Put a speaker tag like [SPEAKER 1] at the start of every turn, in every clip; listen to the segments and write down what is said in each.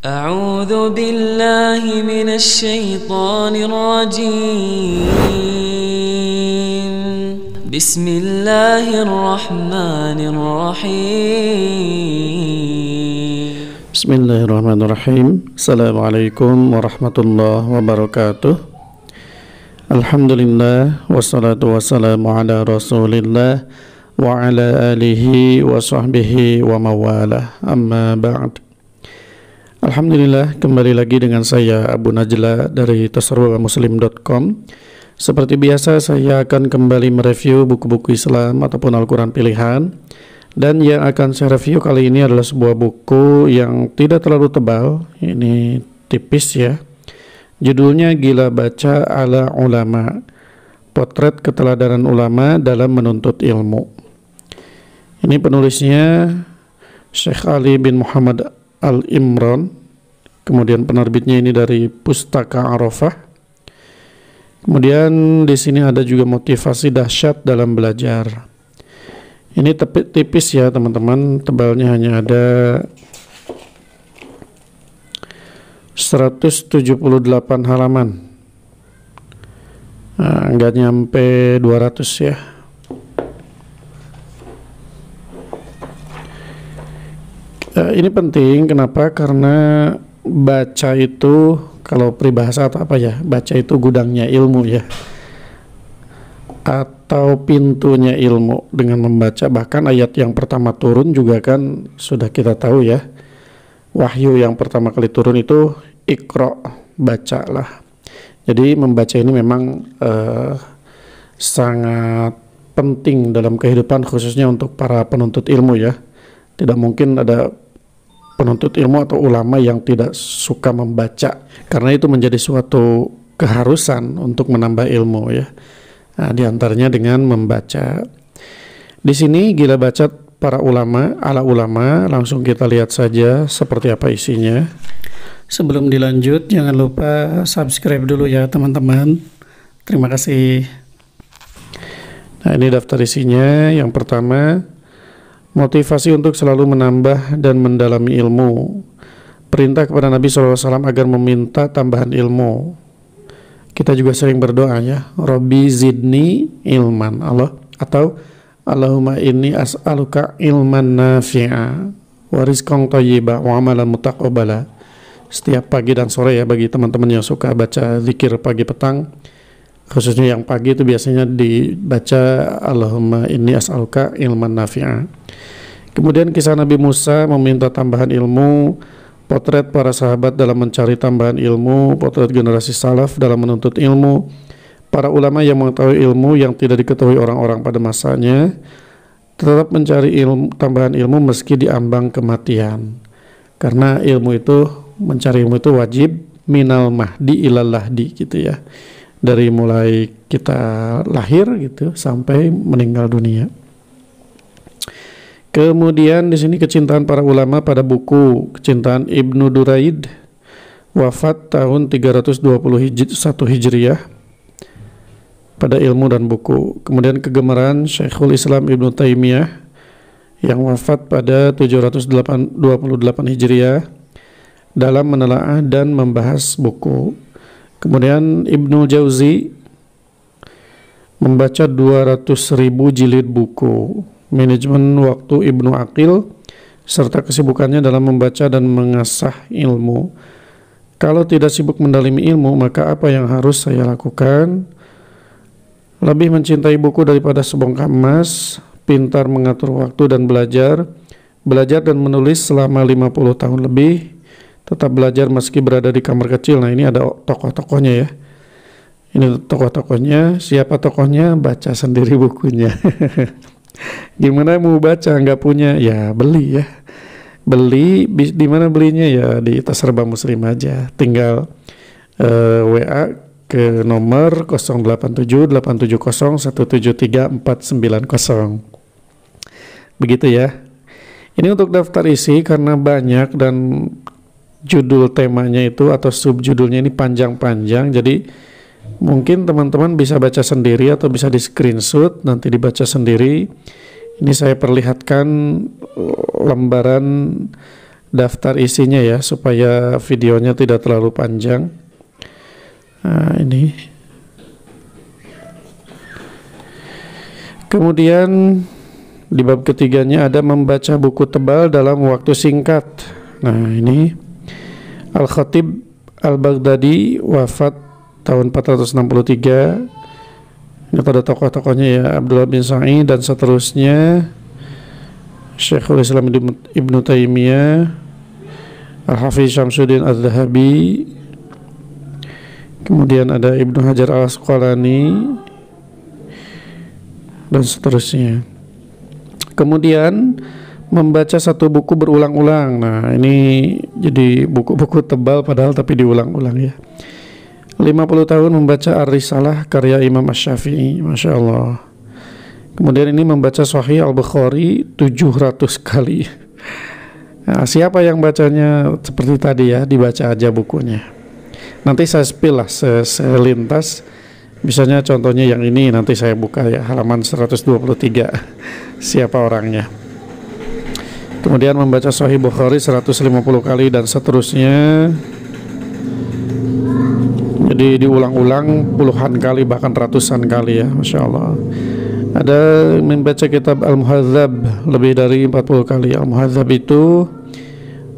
[SPEAKER 1] أعوذ بالله من الشيطان الرجيم بسم الله الرحمن الرحيم
[SPEAKER 2] Bismillahirrahmanirrahim. Assalamualaikum warahmatullahi wabarakatuh. Alhamdulillah wassalatu wassalamu ala rasulillah wa ala alihi wa sahbihi wa mawalah. Amma ba'd. Alhamdulillah, kembali lagi dengan saya Abu Najla dari tasarrufmuslim.com. Seperti biasa, saya akan kembali mereview buku-buku Islam ataupun Al-Quran pilihan. Dan yang akan saya review kali ini adalah sebuah buku yang tidak terlalu tebal. Ini tipis ya. Judulnya Gila Baca ala Ulama, Potret Keteladanan Ulama dalam Menuntut Ilmu. Ini penulisnya Syekh Ali bin Muhammad Al-Imran. Kemudian penerbitnya ini dari Pustaka Arafah. Kemudian di sini ada juga motivasi dahsyat dalam belajar. Ini tipis ya teman-teman, tebalnya hanya ada 178 halaman. Nggak nyampe 200 ya. Ini penting, kenapa? Karena baca itu, kalau peribahasa atau apa ya, baca itu gudangnya ilmu ya, atau pintunya ilmu. Dengan membaca, bahkan ayat yang pertama turun juga kan sudah kita tahu ya, wahyu yang pertama kali turun itu Iqra, bacalah. Jadi membaca ini memang sangat penting dalam kehidupan, khususnya untuk para penuntut ilmu ya. Tidak mungkin ada penuntut ilmu atau ulama yang tidak suka membaca, karena itu menjadi suatu keharusan untuk menambah ilmu ya. Nah, di antaranya dengan membaca. Di sini Gila Baca para ulama ala ulama, langsung kita lihat saja seperti apa isinya. Sebelum dilanjut, jangan lupa subscribe dulu ya teman-teman. Terima kasih. Nah, ini daftar isinya. Yang pertama, motivasi untuk selalu menambah dan mendalami ilmu. Perintah kepada Nabi SAW agar meminta tambahan ilmu. Kita juga sering berdoa ya, Rabbi zidni ilman, Allah, atau Allahumma inni as'aluka ilman nafi'a wa rizqan thayyiba wa amalan mutaqabbala. Setiap pagi dan sore ya, bagi teman-teman yang suka baca zikir pagi petang, khususnya yang pagi itu biasanya dibaca Allahumma inni as'aluka ilman nafi'a. Kemudian kisah Nabi Musa meminta tambahan ilmu, potret para sahabat dalam mencari tambahan ilmu, potret generasi salaf dalam menuntut ilmu, para ulama yang mengetahui ilmu yang tidak diketahui orang-orang pada masanya, tetap mencari tambahan ilmu meski diambang kematian. Karena mencari ilmu itu wajib minal mahdi ilal lahdi gitu ya. Dari mulai kita lahir gitu sampai meninggal dunia. Kemudian di sini kecintaan para ulama pada buku Kecintaan Ibnu Duraid, wafat tahun 321 Hijriah, pada ilmu dan buku. Kemudian kegemaran Syekhul Islam Ibnu Taimiyah yang wafat pada 728 Hijriah dalam menelaah dan membahas buku. Kemudian Ibnu Jauzi membaca 200.000 jilid buku. Manajemen waktu Ibnu Aqil, serta kesibukannya dalam membaca dan mengasah ilmu. Kalau tidak sibuk mendalami ilmu, maka apa yang harus saya lakukan? Lebih mencintai buku daripada sebongkah emas, pintar mengatur waktu dan belajar dan menulis selama 50 tahun lebih, tetap belajar meski berada di kamar kecil. Nah, ini ada tokoh-tokohnya ya. Ini tokoh-tokohnya, siapa tokohnya? Baca sendiri bukunya. Gimana mau baca nggak punya? Ya beli ya. Beli di mana belinya? Ya di Tasarruf Muslim aja. Tinggal WA ke nomor 087870173490. Begitu ya. Ini untuk daftar isi karena banyak dan judul temanya itu atau subjudulnya ini panjang-panjang, jadi mungkin teman-teman bisa baca sendiri atau bisa di screenshot nanti dibaca sendiri. Ini saya perlihatkan lembaran daftar isinya ya, supaya videonya tidak terlalu panjang. Nah, ini. Kemudian di bab ketiganya ada membaca buku tebal dalam waktu singkat. Nah, ini Al-Khatib Al-Baghdadi wafat tahun 463. Ini pada tokoh-tokohnya ya, Abdullah bin Sa'id dan seterusnya, Syekhul Islam Ibnu Taimiyah, Al-Hafiz Syamsuddin Az-Zahabi, kemudian ada Ibnu Hajar Al-Asqalani dan seterusnya. Kemudian membaca satu buku berulang-ulang. Nah, ini jadi buku-buku tebal padahal tapi diulang-ulang ya. 50 tahun membaca Ar-Risalah karya Imam Asy-Syafi'i, Masya Allah. Kemudian ini membaca Sahih Al-Bukhari 700 kali. Nah, siapa yang bacanya seperti tadi ya, dibaca aja bukunya. Nanti saya spill lah selintas. Misalnya contohnya yang ini, nanti saya buka ya, halaman 123. Siapa orangnya. Kemudian membaca Sahih Bukhari 150 kali dan seterusnya. Jadi diulang-ulang puluhan kali, bahkan ratusan kali ya, Masya Allah. Ada membaca kitab Al-Muhadzab lebih dari 40 kali. Al-Muhadzab itu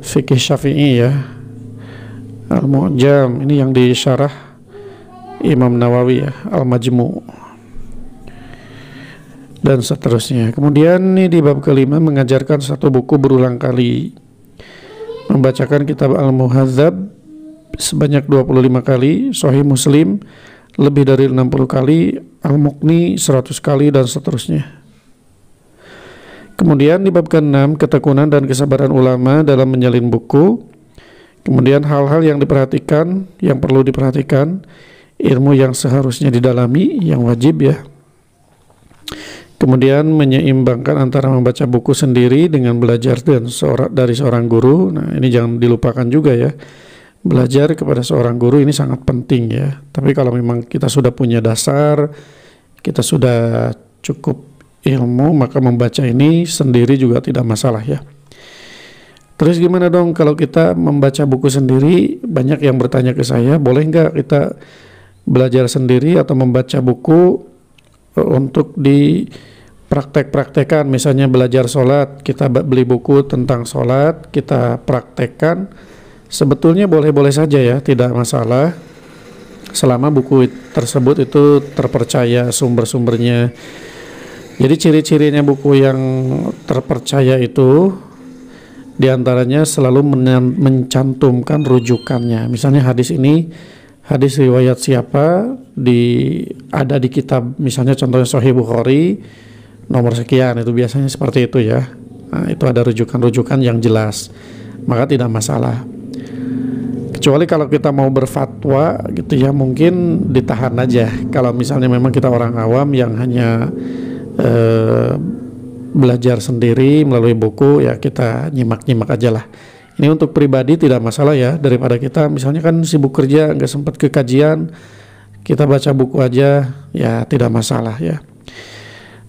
[SPEAKER 2] fikih Syafi'i ya. Al-Mu'jam ini yang disyarah Imam Nawawi ya, Al-Majmu' dan seterusnya. Kemudian ini di bab kelima mengajarkan satu buku berulang kali. Membacakan kitab Al-Muhadzab sebanyak 25 kali, Sahih Muslim lebih dari 60 kali, Al-Muqni 100 kali dan seterusnya. Kemudian di bab ke-6 ketekunan dan kesabaran ulama dalam menyalin buku. Kemudian hal-hal yang diperhatikan, yang perlu diperhatikan, ilmu yang seharusnya didalami, yang wajib ya. Kemudian menyeimbangkan antara membaca buku sendiri dengan belajar dari seorang guru. Nah, ini jangan dilupakan juga ya. Belajar kepada seorang guru ini sangat penting ya. Tapi kalau memang kita sudah punya dasar, kita sudah cukup ilmu, maka membaca ini sendiri juga tidak masalah ya. Terus gimana dong kalau kita membaca buku sendiri? Banyak yang bertanya ke saya, boleh nggak kita belajar sendiri atau membaca buku untuk dipraktek-praktekan? Misalnya belajar sholat, kita beli buku tentang sholat, kita praktekkan. Sebetulnya boleh-boleh saja ya, tidak masalah selama buku tersebut itu terpercaya sumber-sumbernya. Jadi ciri-cirinya buku yang terpercaya itu diantaranya selalu mencantumkan rujukannya. Misalnya hadis ini, hadis riwayat siapa, ada di kitab, misalnya contohnya Sahih Bukhari nomor sekian, itu biasanya seperti itu ya. Nah, itu ada rujukan-rujukan yang jelas, maka tidak masalah. Kecuali kalau kita mau berfatwa gitu ya, mungkin ditahan aja. Kalau misalnya memang kita orang awam yang hanya belajar sendiri melalui buku, ya kita nyimak-nyimak aja lah. Ini untuk pribadi tidak masalah ya, daripada kita misalnya kan sibuk kerja nggak sempat ke kajian, kita baca buku aja ya tidak masalah ya.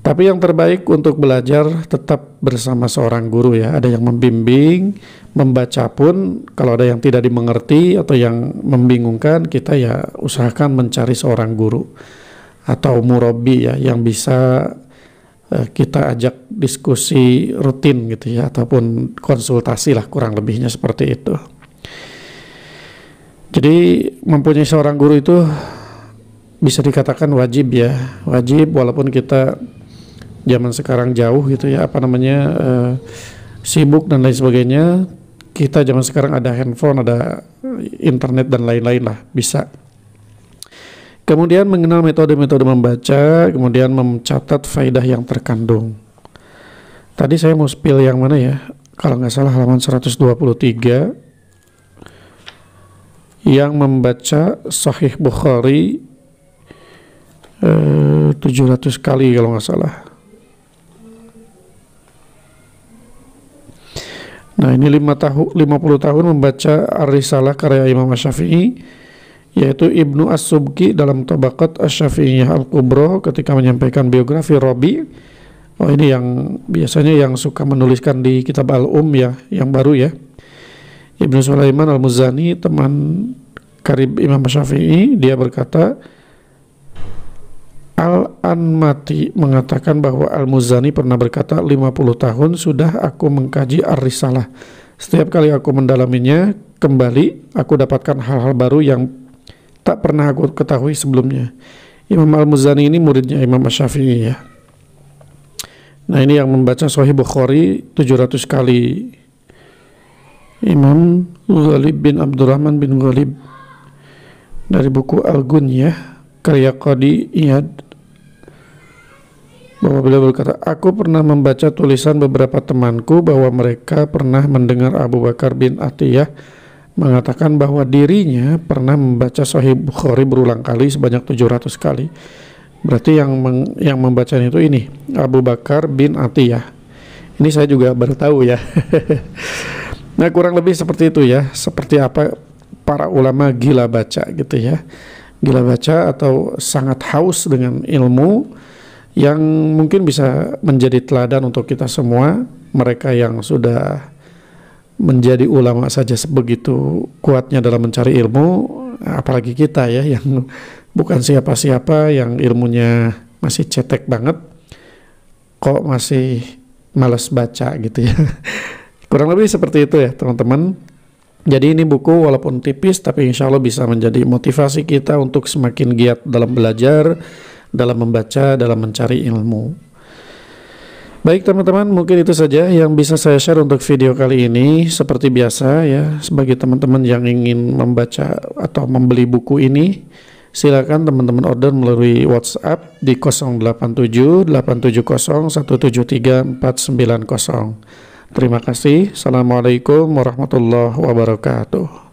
[SPEAKER 2] Tapi yang terbaik untuk belajar tetap bersama seorang guru ya. Ada yang membimbing, membaca pun kalau ada yang tidak dimengerti atau yang membingungkan, kita ya usahakan mencari seorang guru atau murabbi ya, yang bisa kita ajak diskusi rutin gitu ya, ataupun konsultasi lah, kurang lebihnya seperti itu. Jadi mempunyai seorang guru itu bisa dikatakan wajib ya, wajib walaupun kita zaman sekarang jauh gitu ya, sibuk dan lain sebagainya. Kita zaman sekarang ada handphone, ada internet dan lain-lain lah, bisa. Kemudian mengenal metode-metode membaca, kemudian mencatat faedah yang terkandung. Tadi saya mau spill yang mana ya? Kalau nggak salah halaman 123 yang membaca Sahih Bukhari 700 kali kalau nggak salah. Nah, ini 50 tahun membaca Ar-Risalah karya Imam Asy-Syafi'i, yaitu Ibnu As-Subki dalam Tabaqat Asy-Syafi'iyah Al-Kubra ketika menyampaikan biografi Rabi. Oh, ini yang biasanya yang suka menuliskan di kitab Al-Um ya, yang baru ya. Ibnu Sulaiman Al-Muzani, teman karib Imam Syafi'i, dia berkata, Al-Anmati mengatakan bahwa Al-Muzani pernah berkata, 50 tahun sudah aku mengkaji Ar-Risalah. Setiap kali aku mendalaminya kembali, aku dapatkan hal-hal baru yang tak pernah aku ketahui sebelumnya. Imam Al-Muzani ini muridnya Imam Syafi'i ya. Nah, ini yang membaca Sahih Bukhari 700 kali. Imam Ghalib bin Abdurrahman bin Ghalib, dari buku Al-Gunyah karya Qadi Iyad, bahwa beliau berkata, aku pernah membaca tulisan beberapa temanku bahwa mereka pernah mendengar Abu Bakar bin Atiyah mengatakan bahwa dirinya pernah membaca Sahih Bukhari berulang kali sebanyak 700 kali. Berarti yang membacanya itu ini Abu Bakar bin Atiyah. Ini saya juga baru tahu ya. Nah, kurang lebih seperti itu ya. Seperti apa para ulama gila baca gitu ya. Gila baca atau sangat haus dengan ilmu, yang mungkin bisa menjadi teladan untuk kita semua. Mereka yang sudah menjadi ulama saja sebegitu kuatnya dalam mencari ilmu, apalagi kita ya yang bukan siapa-siapa, yang ilmunya masih cetek banget, kok masih malas baca gitu ya. Kurang lebih seperti itu ya teman-teman. Jadi ini buku walaupun tipis, tapi insya Allah bisa menjadi motivasi kita untuk semakin giat dalam belajar, dalam membaca, dalam mencari ilmu. Baik teman-teman, mungkin itu saja yang bisa saya share untuk video kali ini. Seperti biasa ya, sebagai teman-teman yang ingin membaca atau membeli buku ini, silakan teman-teman order melalui WhatsApp di 087 870 173 490. Terima kasih. Assalamualaikum warahmatullahi wabarakatuh.